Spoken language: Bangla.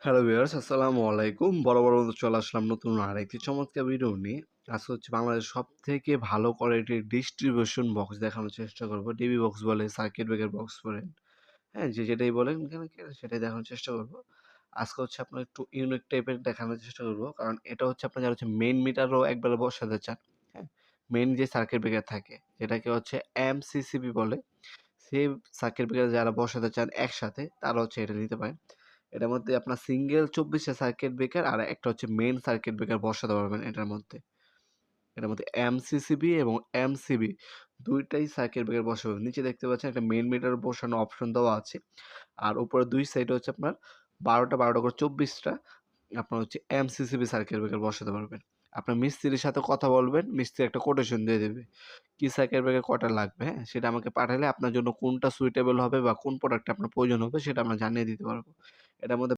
হ্যালো ভিউয়ার্স, আসসালামু আলাইকুম। বরাবর মতো চলে আসলাম নতুন আরেকটি চমৎকার ভিডিও নিয়ে। আজকে হচ্ছে বাংলাদেশের সবথেকে ভালো কোয়ালিটির ডিস্ট্রিবিউশন বক্স দেখানোর চেষ্টা করব। ডিবি বক্স বলে, সার্কিট ব্রেকার বক্স বলেন, হ্যাঁ? যে যেটাই বলেন কেন সেটাই দেখানোর চেষ্টা করব। আজকে হচ্ছে আপনার একটু ইউনিক টাইপের দেখানোর চেষ্টা করব। কারণ এটা হচ্ছে আপনার যারা হচ্ছে মেইন মিটারও একবারে বসাতে চান, হ্যাঁ? মেইন যে সার্কিট ব্রেকার থাকে যেটাকে হচ্ছে এমসিসিবি বলে। সেই সার্কিট ব্রেকার যারা বসাতে চান একসাথে তারা হচ্ছে এটা নিতে পারেন। এটার মধ্যে আপনার সিঙ্গেল ২৪ টা সার্কিট ব্রেকার আর একটা হচ্ছে মেইন সার্কিট ব্রেকার বসাতে পারবেন এটার মধ্যে। এটার মধ্যে এমসিসিবি এবং এমসিবি ২ টাই সার্কিট ব্রেকার বসাতে পারবেন। নিচে দেখতে পাচ্ছেন একটা মেইন মিটার বসানোর অপশন দেওয়া আছে। আর উপরে ২ সাইডে হচ্ছে আপনার ১২টা করে ২৪ টা আপনার হচ্ছে এমসিসিবি সার্কিট ব্রেকার বসাতে পারবেন। আপনার মিস্ত্রির সাথে কথা বলবেন, মিস্ত্রি একটা কোটেশন দিয়ে দেবে। কি সার্কিট ব্রেকার কয়টা লাগবে, হ্যাঁ? সেটা আমাকে পাঠালে আপনার জন্য কোনটা সুইটেবল হবে বা কোন প্রোডাক্টটা আপনার প্রয়োজন হবে সেটা আমরা জানিয়ে দিতে পারব। এটার মধ্যে